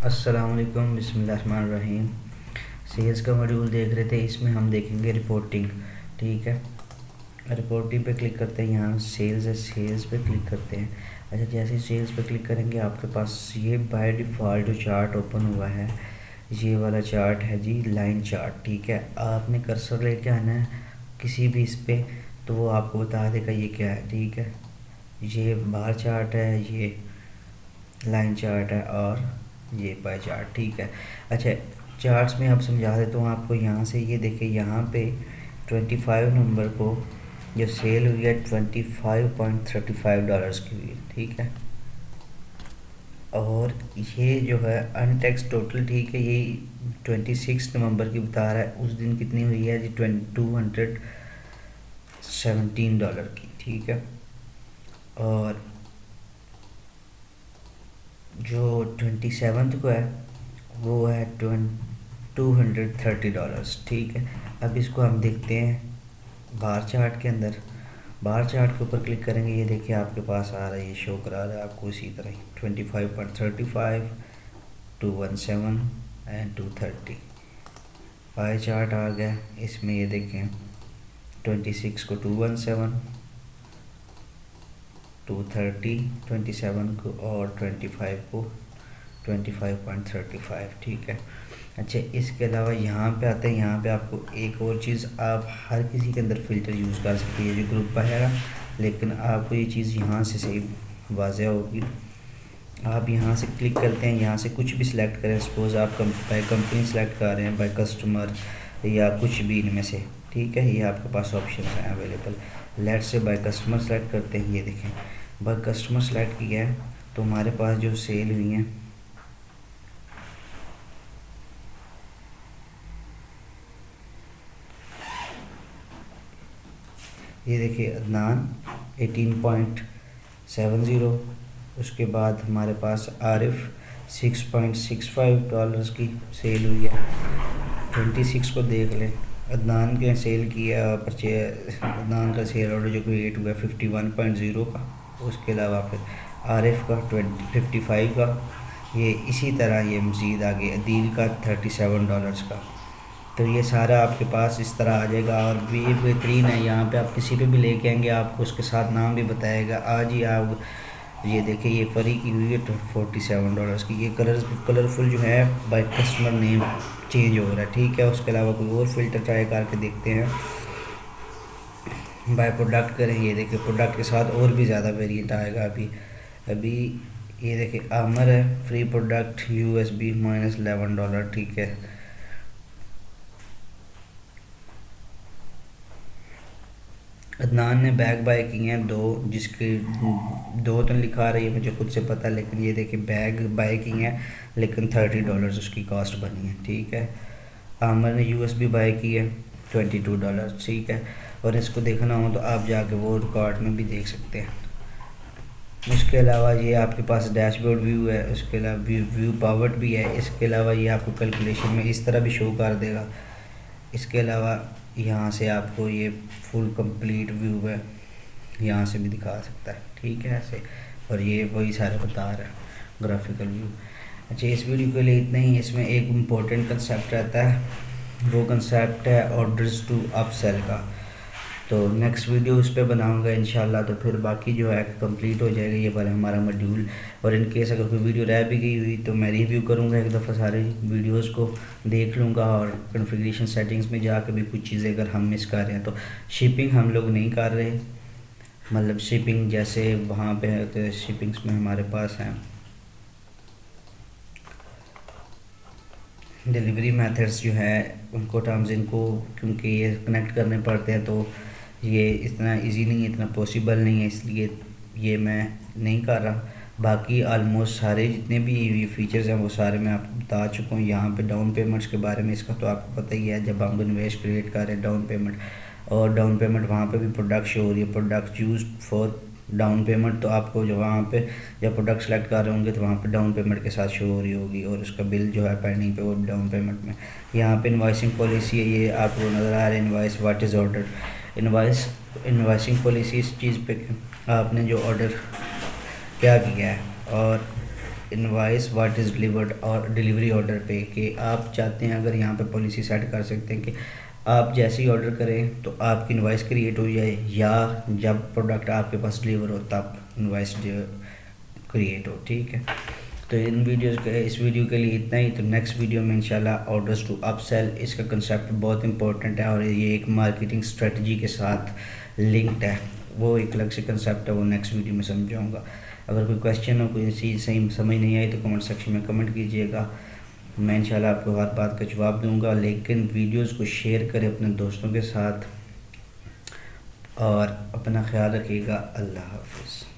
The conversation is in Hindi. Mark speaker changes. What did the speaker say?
Speaker 1: अस्सलाम वालेकुम, बिस्मिल्लाहिर्रहमानिर्रहीम। सेल्स का मॉड्यूल देख रहे थे, इसमें हम देखेंगे रिपोर्टिंग। ठीक है, रिपोर्टिंग पे क्लिक करते हैं। यहाँ सेल्स है, सेल्स पे क्लिक करते हैं। अच्छा, जैसे ही सेल्स पे क्लिक करेंगे आपके पास ये बाय डिफ़ॉल्ट जो चार्ट ओपन हुआ है, ये वाला चार्ट है जी, लाइन चार्ट। ठीक है, आपने कर्सर लेके आना है किसी भी इस पे, तो वो आपको बता देगा ये क्या है। ठीक है, ये बार चार्ट है, ये लाइन चार्ट है और ये पाई चार्ट। ठीक है, अच्छा चार्ट्स में अब समझा देता हूँ आपको। यहाँ से ये देखिए, यहाँ पे 25 नंबर को जो सेल हुई है $25.35 की हुई है। ठीक है, और ये जो है अनटैक्स टोटल, ठीक है, ये 26 नवंबर की बता रहा है। उस दिन कितनी हुई है जी, $217 की। ठीक है, और जो 27 को है वो है $230। ठीक है, अब इसको हम देखते हैं बार चार्ट के अंदर। बार चार्ट के ऊपर क्लिक करेंगे, ये देखिए आपके पास आ रहा है, ये शो करा रहा है आपको इसी तरह ही 25.35, 217 एंड 230। पाई चार्ट आ गया, इसमें ये देखें 26 को 217, 230 27 को, और 25 को 25.35। ठीक है, अच्छा इसके अलावा यहाँ पे आते हैं। यहाँ पे आपको एक और चीज़, आप हर किसी के अंदर फ़िल्टर यूज़ कर सकते हैं, जो ग्रुप है, लेकिन आपको ये चीज़ यहाँ से सही वाज़ह होगी। आप यहाँ से क्लिक करते हैं, यहाँ से कुछ भी सिलेक्ट करें। सपोज़ आप बाय कंपनी सेलेक्ट कर रहे हैं, बाय कस्टमर, या कुछ भी इनमें से। ठीक है, ये आपके पास ऑप्शन है अवेलेबल। लेट से बाय कस्टमर सेलेक्ट करते हैं। ये देखें, बाय कस्टमर सेलेक्ट किया है तो हमारे पास जो सेल हुई हैं, ये देखिए अदनान 18.70। उसके बाद हमारे पास आरिफ $6.65 की सेल हुई है। 26 को देख लें, अदनान के सेल किया अदनान का सेल ऑर्डर जो क्रिएट हुआ है 51.0 का। उसके अलावा फिर आरिफ का 55 का, ये इसी तरह ये मज़ीद आगे अदील का $37 का। तो ये सारा आपके पास इस तरह आ जाएगा, और भी बेहतरीन है। यहाँ पे आप किसी पे भी लेके आएंगे, आपको उसके साथ नाम भी बताएगा। आज ही आप ये देखिए, ये फरी की हुई है $47 की। ये कलरफुल जो है बाय कस्टमर नेम चेंज हो रहा है। ठीक है, उसके अलावा कोई और फ़िल्टर ट्राई करके देखते हैं। बाय प्रोडक्ट करें, ये देखिए प्रोडक्ट के साथ और भी ज़्यादा वेरिएंट आएगा। अभी ये देखिए आमर है, फ्री प्रोडक्ट USB -$11। ठीक है, अदनान ने बैग बाय किए हैं दो, जिसके दो तो लिखा रही है, मुझे खुद से पता, लेकिन ये देखिए बैग बाय किए हैं, लेकिन $30 उसकी कॉस्ट बनी है। ठीक है, आमर ने USB बाय की है $22। ठीक है, और इसको देखना हो तो आप जाके वो रिकॉर्ड में भी देख सकते हैं। उसके अलावा ये आपके पास डैशबोर्ड व्यू है, उसके अलावा व्यू पावर्ड भी है। इसके अलावा ये आपको कैलकुलेशन में इस तरह भी शो कर देगा। इसके अलावा यहाँ से आपको ये फुल कंप्लीट व्यू है, यहाँ से भी दिखा सकता है। ठीक है, ऐसे, और ये वही सारे बता रहा है ग्राफिकल व्यू। अच्छा, इस वीडियो के लिए इतना ही। इसमें एक इम्पोर्टेंट कंसेप्ट रहता है, वो कंसेप्ट है ऑर्डर्स टू अपसेल का। तो नेक्स्ट उस पर बनाऊंगा इंशाल्लाह। तो फिर बाकी जो है कंप्लीट हो जाएगा ये वाला हमारा मॉड्यूल। और इन केस अगर कोई वीडियो रह भी गई हुई तो मैं रिव्यू करूंगा एक दफ़ा, सारे वीडियोस को देख लूँगा, और कॉन्फ़िगरेशन सेटिंग्स में जाकर भी कुछ चीज़ें अगर हम मिस कर रहे हैं तो। शिपिंग हम लोग नहीं कर रहे, मतलब शिपिंग जैसे वहाँ पे है तो शिपिंग्स में हमारे पास हैं डिलीवरी मेथड्स जो है उनको टर्म्स, इनको क्योंकि ये कनेक्ट करने पड़ते हैं, तो ये इतना इजी नहीं है, इतना पॉसिबल नहीं है, इसलिए ये मैं नहीं कर रहा। बाकी आलमोस्ट सारे जितने भी ये फीचर्स हैं वो सारे मैं आपको बता चुका हूँ। यहाँ पे डाउन पेमेंट्स के बारे में इसका तो आपको पता ही है, जब हम इन्वेस्ट क्रिएट कर रहे हैं डाउन पेमेंट, और डाउन पेमेंट वहाँ पे भी प्रोडक्ट शो हो रही है, product use for down payment. तो आपको जो वहाँ पे जब प्रोडक्ट सेलेक्ट कर रहे होंगे तो वहाँ पे डाउन पेमेंट के साथ शो हो रही होगी, और उसका बिल जो है पेंडिंग पे वो डाउन पेमेंट में। यहाँ पे इनवॉइसिंग पॉलिसी है, ये आपको नज़र आ रहा है, invoice what is order. Invoicing policy इस चीज़ पे आपने जो ऑर्डर क्या किया है, और इनवाइस व्हाट इज़ डिलीवर्ड और डिलीवरी ऑर्डर पे कि आप चाहते हैं, अगर यहाँ पे पॉलिसी सेट कर सकते हैं कि आप जैसे ही ऑर्डर करें तो आपकी इनवाइस क्रिएट हो जाए, या जब प्रोडक्ट आपके पास डिलीवर हो तब इनवाइस क्रिएट हो। ठीक है, तो इस वीडियो के लिए इतना ही। तो नेक्स्ट वीडियो में इंशाल्लाह ऑर्डर्स टू अपसेल, इसका कंसेप्ट बहुत इंपॉर्टेंट है और ये एक मार्केटिंग स्ट्रेटजी के साथ लिंक्ड है, वो एक अलग से कंसेप्ट है, वो नेक्स्ट वीडियो में समझाऊंगा। अगर कोई क्वेश्चन हो, कोई चीज़ सही समझ नहीं आई तो कमेंट सेक्शन में कमेंट कीजिएगा, मैं इंशाल्लाह आपको हर बात का जवाब दूंगा। लेकिन वीडियोस को शेयर करें अपने दोस्तों के साथ और अपना ख्याल रखिएगा। अल्लाह हाफिज़।